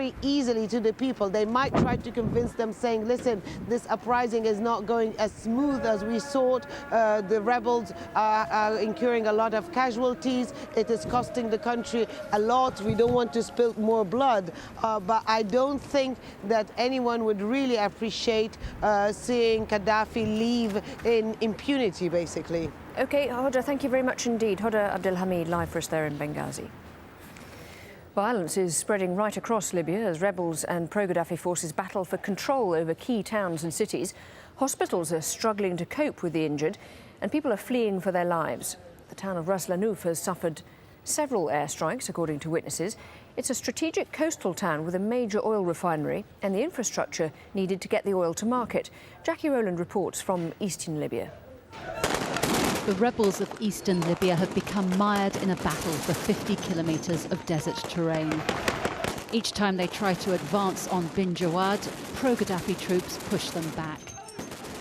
very easily to the people. They might try to convince them, saying, listen, this uprising is not going as smooth as we thought. The rebels are incurring a lot of casualties. It is costing the country a lot. We don't want to spill more blood. But I don't think that anyone would really appreciate seeing Gaddafi leave in impunity, basically. OK, Hoda, thank you very much indeed. Hoda Abdelhamid, live for us there in Benghazi. Violence is spreading right across Libya as rebels and pro-Gaddafi forces battle for control over key towns and cities. Hospitals are struggling to cope with the injured and people are fleeing for their lives. The town of Ras Lanuf has suffered several airstrikes, according to witnesses. It's a strategic coastal town with a major oil refinery and the infrastructure needed to get the oil to market. Jackie Rowland reports from eastern Libya. The rebels of eastern Libya have become mired in a battle for 50 kilometres of desert terrain. Each time they try to advance on Bin Jawad, pro-Gaddafi troops push them back.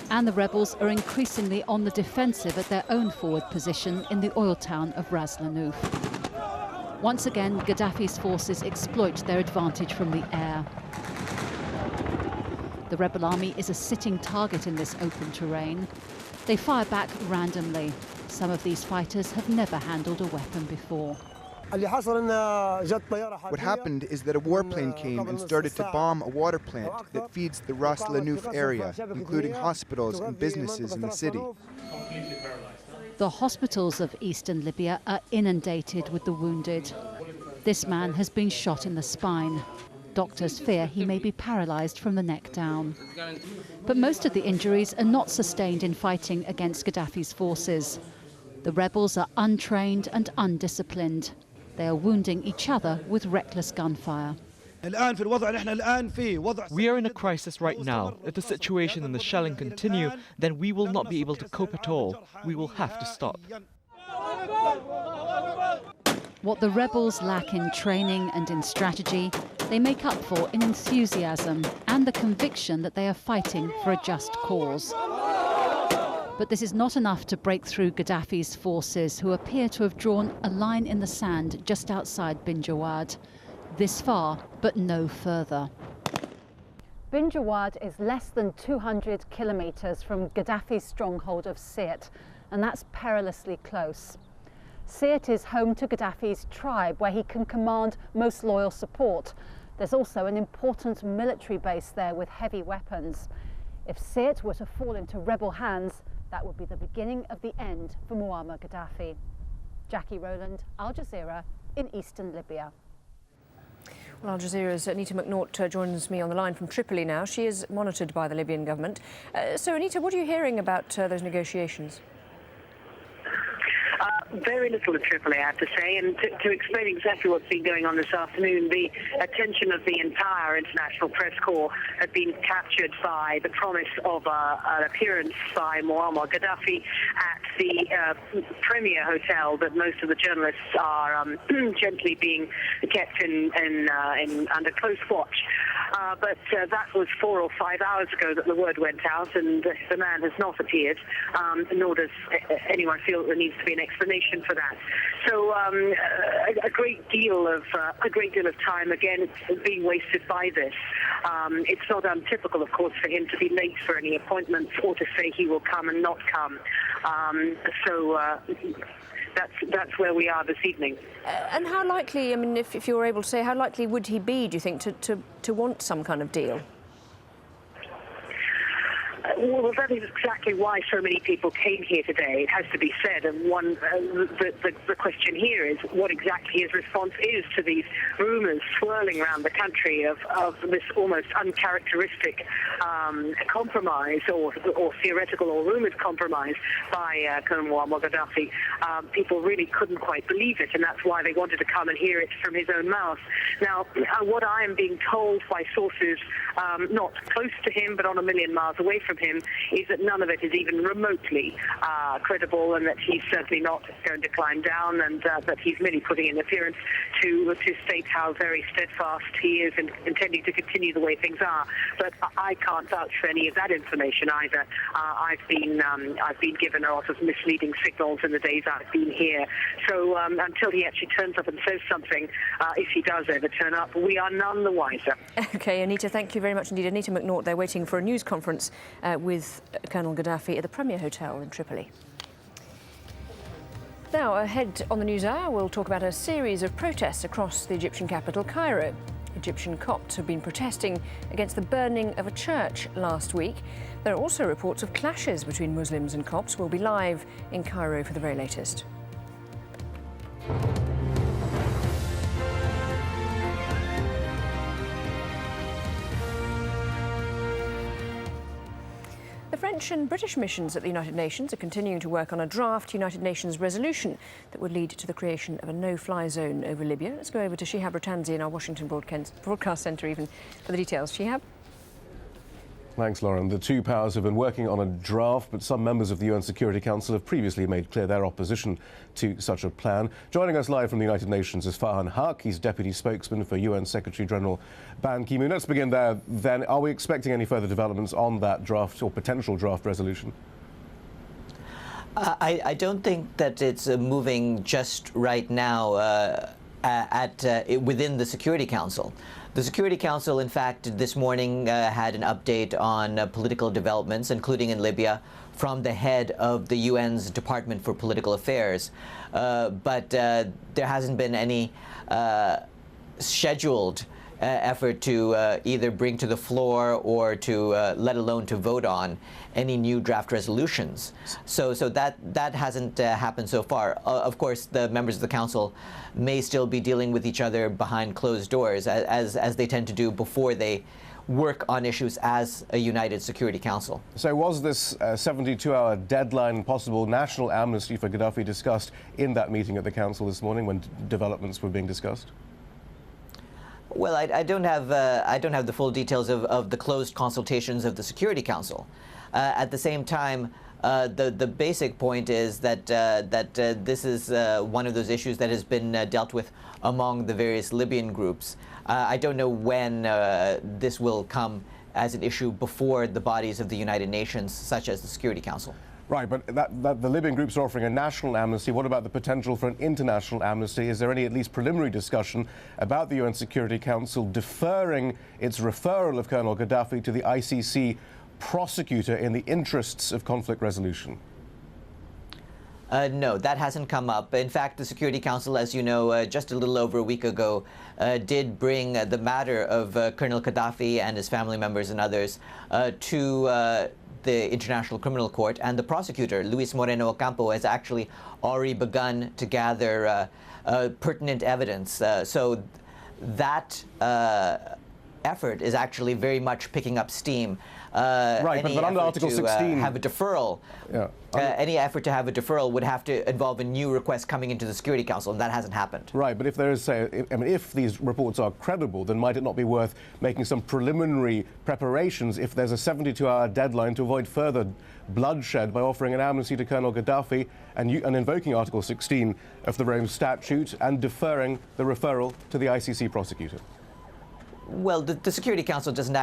And the rebels are increasingly on the defensive at their own forward position in the oil town of Ras Lanuf. Once again, Gaddafi's forces exploit their advantage from the air. The rebel army is a sitting target in this open terrain. They fire back randomly. Some of these fighters have never handled a weapon before. What happened is that a warplane came and started to bomb a water plant that feeds the Ras Lanuf area, including hospitals and businesses in the city. The hospitals of eastern Libya are inundated with the wounded. This man has been shot in the spine. Doctors fear he may be paralysed from the neck down. But most of the injuries are not sustained in fighting against Gaddafi's forces. The rebels are untrained and undisciplined. They are wounding each other with reckless gunfire. We are in a crisis right now. If the situation and the shelling continue, then we will not be able to cope at all. We will have to stop. What the rebels lack in training and in strategy, they make up for in enthusiasm and the conviction that they are fighting for a just cause. But this is not enough to break through Gaddafi's forces, who appear to have drawn a line in the sand just outside Bin Jawad. This far, but no further. Bin Jawad is less than 200 kilometres from Gaddafi's stronghold of Sirte, and that's perilously close. Sirte is home to Gaddafi's tribe, where he can command most loyal support. There's also an important military base there with heavy weapons. If Sirte were to fall into rebel hands, that would be the beginning of the end for Muammar Gaddafi. Jackie Rowland, Al Jazeera in eastern Libya. Well, Al Jazeera's Anita McNaught joins me on the line from Tripoli now. She is monitored by the Libyan government. So, Anita, what are you hearing about those negotiations? Very little in Tripoli, I have to say, and to explain exactly what's been going on this afternoon, the attention of the entire international press corps had been captured by the promise of an appearance by Muammar Gaddafi at the Premier Hotel that most of the journalists are gently being kept in under close watch. But that was 4 or 5 hours ago that the word went out, and the man has not appeared, nor does anyone feel that there needs to be an explanation for that. So a great deal of time again is being wasted by this. It's not untypical, of course, for him to be late for any appointments or to say he will come and not come. That's where we are this evening. And how likely, I mean, if you're able to say, how likely would he be, do you think, to want some kind of deal? Well, that is exactly why so many people came here today, it has to be said. And the question here is what exactly his response is to these rumours swirling around the country of this almost uncharacteristic compromise or theoretical or rumoured compromise by Colonel Muammar Gaddafi. People really couldn't quite believe it, and that's why they wanted to come and hear it from his own mouth. Now, what I am being told by sources not close to him but on a million miles away from him is that none of it is even remotely credible, and that he's certainly not going to climb down, and that he's merely putting in appearance to state how very steadfast he is in intending to continue the way things are. But I can't vouch for any of that information either. I've been given a lot of misleading signals in the days I've been here. So until he actually turns up and says something, if he does ever turn up, we are none the wiser. OK, Anita, thank you very much indeed. Anita McNaught, they're waiting for a news conference with Colonel Gaddafi at the Premier Hotel in Tripoli. Now, ahead on the News Hour, we'll talk about a series of protests across the Egyptian capital, Cairo. Egyptian Copts have been protesting against the burning of a church last week. There are also reports of clashes between Muslims and Copts. We'll be live in Cairo for the very latest. The French and British missions at the United Nations are continuing to work on a draft United Nations resolution that would lead to the creation of a no-fly zone over Libya. Let's go over to Shihab Ratanzi in our Washington Broadcast Centre even for the details. Shihab? Thanks, Lauren. The two powers have been working on a draft, but some members of the UN Security Council have previously made clear their opposition to such a plan. Joining us live from the United Nations is Farhan Haq. He's Deputy Spokesman for UN Secretary-General Ban Ki-moon. Let's begin there then. Are we expecting any further developments on that draft or potential draft resolution? I don't think that it's moving just right now within the Security Council. The Security Council, in fact, this morning had an update on political developments, including in Libya, from the head of the UN's Department for Political Affairs. But there hasn't been any scheduled effort to either bring to the floor or to, let alone to vote on, any new draft resolutions. So that hasn't happened so far. Of course, the members of the Council may still be dealing with each other behind closed doors, as they tend to do before they work on issues as a united Security Council. So was this 72-hour deadline and possible national amnesty for Gaddafi discussed in that meeting at the Council this morning when developments were being discussed? Well, I don't have the full details of the closed consultations of the Security Council. At the same time, the basic point is that this is one of those issues that has been dealt with among the various Libyan groups. I don't know when this will come as an issue before the bodies of the United Nations, such as the Security Council. Right, but the Libyan groups are offering a national amnesty. What about the potential for an international amnesty? Is there any at least preliminary discussion about the UN Security Council deferring its referral of Colonel Gaddafi to the ICC prosecutor in the interests of conflict resolution? No, that hasn't come up. In fact, the Security Council, as you know, just a little over a week ago, did bring the matter of Colonel Gaddafi and his family members and others to the International Criminal Court, and the prosecutor, Luis Moreno Ocampo, has actually already begun to gather pertinent evidence. So that effort is actually very much picking up steam. Right, but under Article 16... have a deferral. Yeah. Any effort to have a deferral would have to involve a new request coming into the Security Council, and that hasn't happened. Right, but if there is, if these reports are credible, then might it not be worth making some preliminary preparations if there's a 72-hour deadline to avoid further bloodshed by offering an amnesty to Colonel Gaddafi and invoking Article 16 of the Rome Statute and deferring the referral to the ICC prosecutor? Well, the Security Council doesn't